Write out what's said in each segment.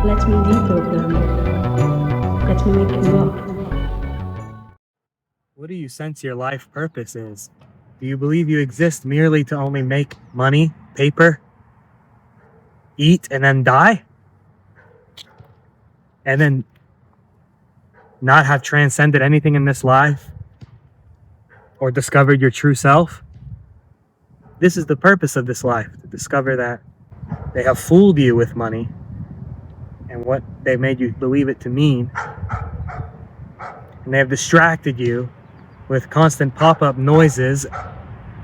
Let me deprogram. Let me wake you up. What do you sense your life purpose is? Do you believe you exist merely to only make money, paper, eat, and then die? And then not have transcended anything in this life? Or discovered your true self? This is the purpose of this life, to discover that they have fooled you with money and what they made you believe it to mean. And they have distracted you with constant pop-up noises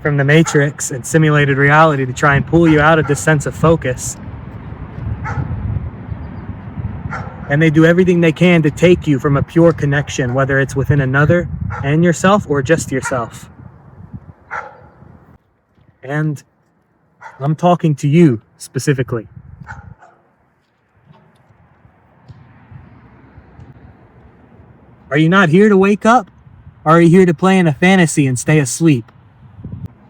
from the Matrix and simulated reality to try and pull you out of this sense of focus. And they do everything they can to take you from a pure connection, whether it's within another and yourself or just yourself. And I'm talking to you specifically. Are you not here to wake up? Or are you here to play in a fantasy and stay asleep?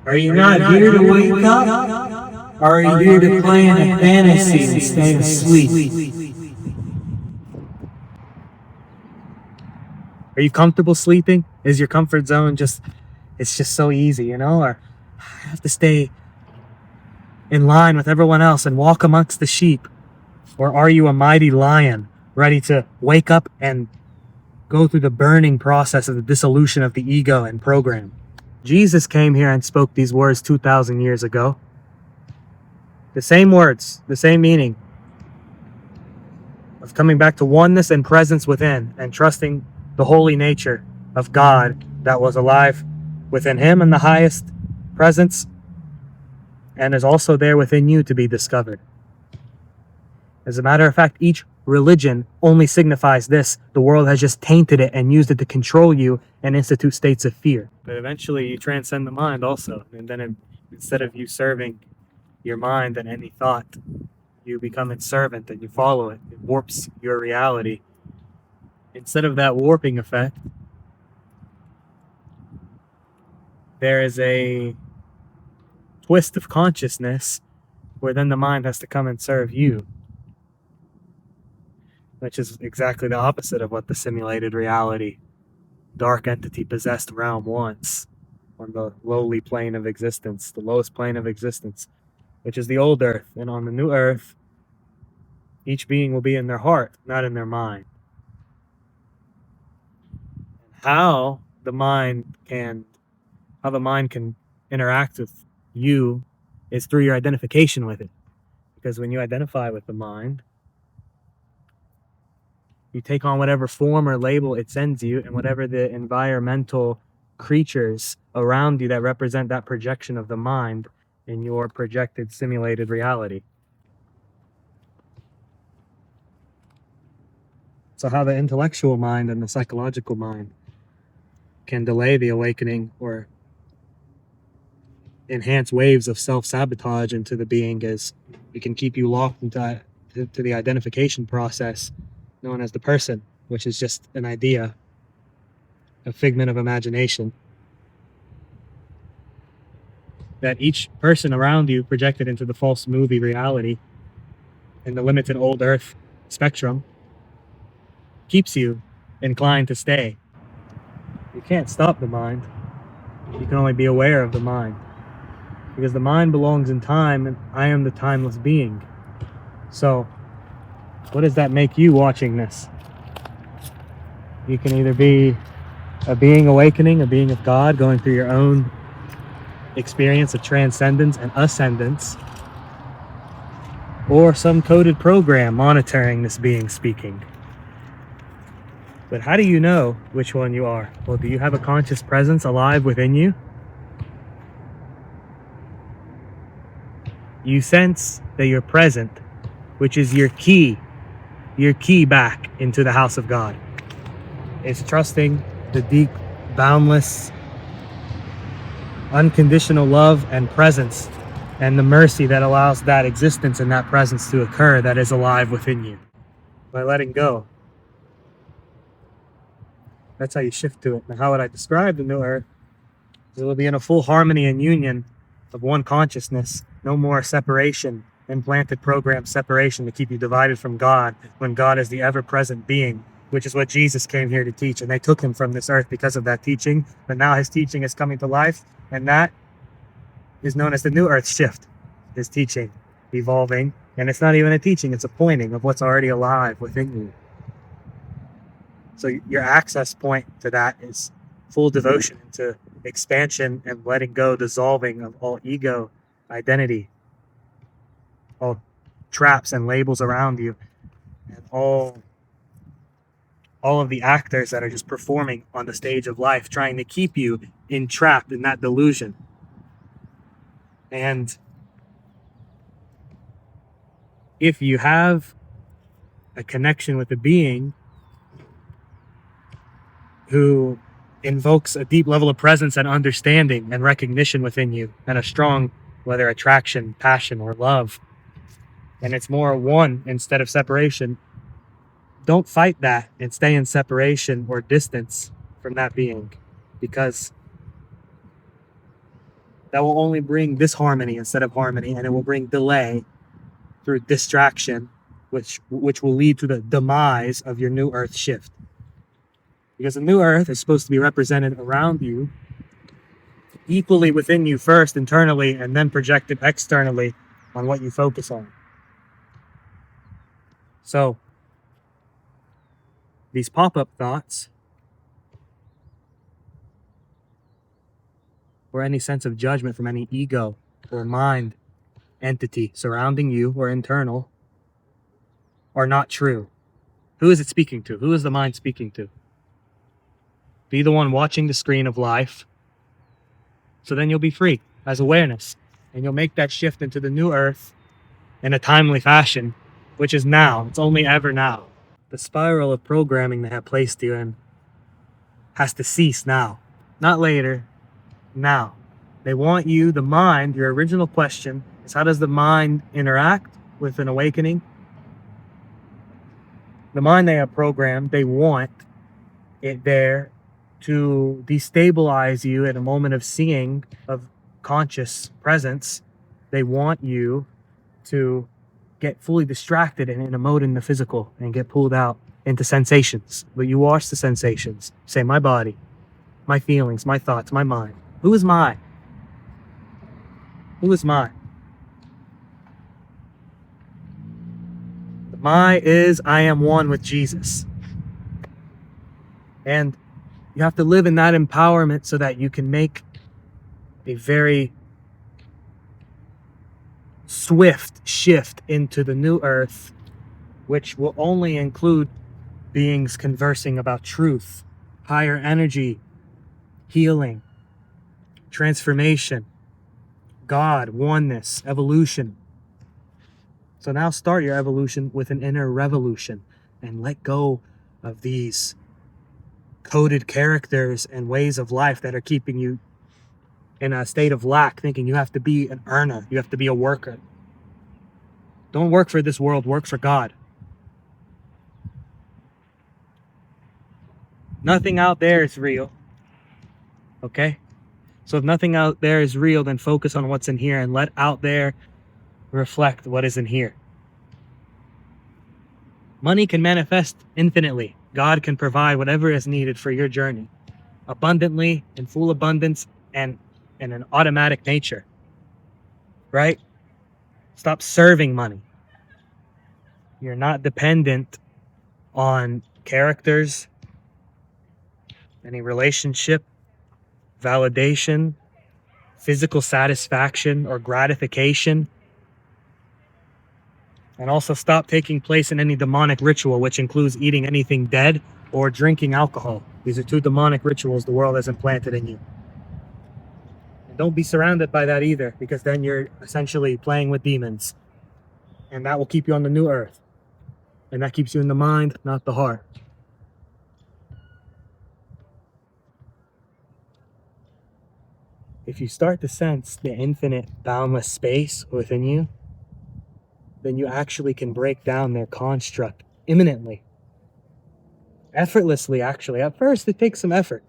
Are you not here to wake up? Or are you here to play in a fantasy and stay asleep? Are you comfortable sleeping? Is your comfort zone it's just so easy, you know? Or I have to stay in line with everyone else and walk amongst the sheep? Or are you a mighty lion ready to wake up and go through the burning process of the dissolution of the ego and program? Jesus came here and spoke these words 2,000 years ago. The same words, the same meaning of coming back to oneness and presence within and trusting the holy nature of God that was alive within him in the highest presence and is also there within you to be discovered. As a matter of fact, each religion only signifies this. The world has just tainted it and used it to control you and institute states of fear. But eventually you transcend the mind also. And then instead of you serving your mind and any thought, you become its servant and you follow it. It warps your reality. Instead of that warping effect, there is a twist of consciousness where then the mind has to come and serve you, which is exactly the opposite of what the simulated reality, dark entity possessed realm wants on the lowly plane of existence, the lowest plane of existence, which is the old earth. And on the new earth, each being will be in their heart, not in their mind. How the mind can interact with you is through your identification with it. Because when you identify with the mind, you take on whatever form or label it sends you, and whatever the environmental creatures around you that represent that projection of the mind in your projected simulated reality. So how the intellectual mind and the psychological mind can delay the awakening or enhance waves of self-sabotage into the being is it can keep you locked into the identification process known as the person, which is just an idea, a figment of imagination that each person around you projected into the false movie reality in the limited old earth spectrum keeps you inclined to stay. You can't stop the mind. You can only be aware of the mind. Because the mind belongs in time, and I am the timeless being. So, what does that make you watching this? You can either be a being awakening, a being of God, going through your own experience of transcendence and ascendance, or some coded program monitoring this being speaking. But how do you know which one you are? Well, do you have a conscious presence alive within you? You sense that you're present, which is your key back into the house of God. It's trusting the deep, boundless, unconditional love and presence and the mercy that allows that existence and that presence to occur that is alive within you. By letting go. That's how you shift to it. Now, how would I describe the new earth? It will be in a full harmony and union of one consciousness. No more separation implanted programmed separation to keep you divided from God when God is the ever-present being, which is what Jesus came here to teach. And they took him from this earth because of that teaching. But now his teaching is coming to life, and that is known as the new earth shift. His teaching evolving, and it's not even a teaching, it's a pointing of what's already alive within you. So your access point to that is full devotion into expansion and letting go, dissolving of all ego, identity, all traps and labels around you, and all of the actors that are just performing on the stage of life, trying to keep you entrapped in that delusion. And if you have a connection with a being who invokes a deep level of presence and understanding and recognition within you, and a strong, whether attraction, passion, or love, and it's more one instead of separation, don't fight that and stay in separation or distance from that being, because that will only bring disharmony instead of harmony, and it will bring delay through distraction, which will lead to the demise of your new earth shift. Because the new earth is supposed to be represented around you, equally within you first internally, and then projected externally on what you focus on. So these pop-up thoughts, or any sense of judgment from any ego or mind entity surrounding you or internal, are not true. Who is it speaking to? Who is the mind speaking to? Be the one watching the screen of life, so then you'll be free as awareness, and you'll make that shift into the new earth in a timely fashion, which is now. It's only ever now. The spiral of programming they have placed you in has to cease now, not later, now. They want you, the mind, your original question is, how does the mind interact with an awakening? The mind they have programmed, they want it there to destabilize you at a moment of seeing, of conscious presence. They want you to get fully distracted and in a mode in the physical and get pulled out into sensations. But you watch the sensations. Say, my body, my feelings, my thoughts, my mind. Who is my? Who is my? The my is I am one with Jesus. And you have to live in that empowerment so that you can make a very swift shift into the new earth, which will only include beings conversing about truth, higher energy, healing, transformation, God, oneness, evolution. So now start your evolution with an inner revolution and let go of these coded characters and ways of life that are keeping you in a state of lack, thinking you have to be an earner, you have to be a worker. Don't work for this world, work for God. Nothing out there is real. Okay? So if nothing out there is real, then focus on what's in here and let out there reflect what is in here. Money can manifest infinitely. God can provide whatever is needed for your journey, abundantly, in full abundance, and in an automatic nature. Right? Stop serving money. You're not dependent on characters, any relationship, validation, physical satisfaction, or gratification. And also stop taking place in any demonic ritual, which includes eating anything dead or drinking alcohol. These are two demonic rituals the world has implanted in you. And don't be surrounded by that either, because then you're essentially playing with demons. And that will keep you on the new earth. And that keeps you in the mind, not the heart. If you start to sense the infinite, boundless space within you, then you actually can break down their construct imminently. Effortlessly, actually. At first, it takes some effort,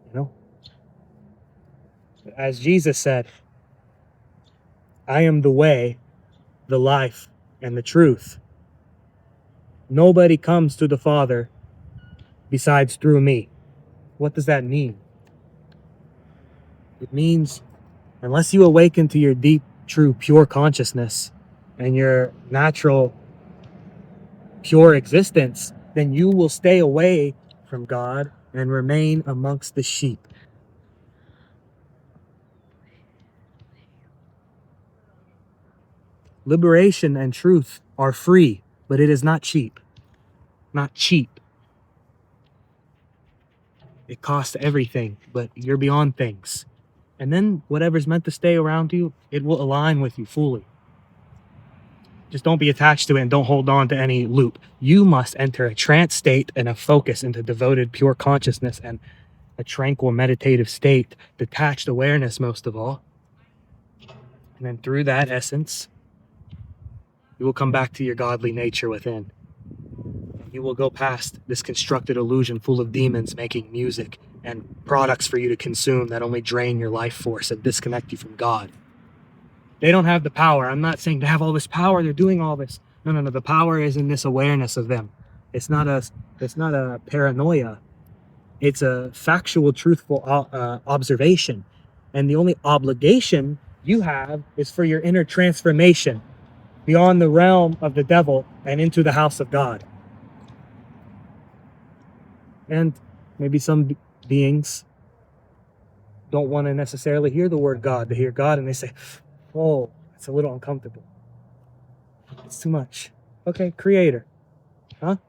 you know? As Jesus said, I am the way, the life, and the truth. Nobody comes to the Father besides through me. What does that mean? It means unless you awaken to your deep, true, pure consciousness and your natural, pure existence, then you will stay away from God and remain amongst the sheep. Liberation and truth are free, but it is not cheap. Not cheap. It costs everything, but you're beyond things. And then whatever's meant to stay around you, it will align with you fully. Just don't be attached to it and don't hold on to any loop. You must enter a trance state and a focus into devoted pure consciousness and a tranquil meditative state, detached awareness most of all. And then through that essence, you will come back to your godly nature within. You will go past this constructed illusion full of demons making music and products for you to consume that only drain your life force and disconnect you from God. They don't have the power. I'm not saying they have all this power, they're doing all this. No. The power is in this awareness of them. It's not a paranoia. It's a factual, truthful observation. And the only obligation you have is for your inner transformation beyond the realm of the devil and into the house of God. And maybe some beings don't want to necessarily hear the word God. They hear God and they say, oh, it's a little uncomfortable. It's too much. Okay, creator.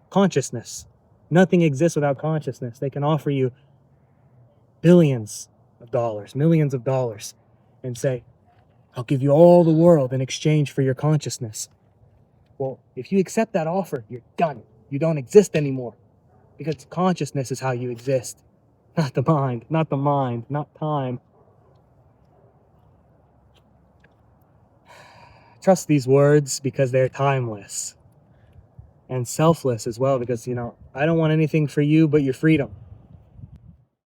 Consciousness. Nothing exists without consciousness. They can offer you billions of dollars, millions of dollars, and say, I'll give you all the world in exchange for your consciousness. Well, if you accept that offer, you're done. You don't exist anymore. Because consciousness is how you exist. Not the mind, not time. Trust these words because they're timeless. And selfless as well, because, I don't want anything for you but your freedom.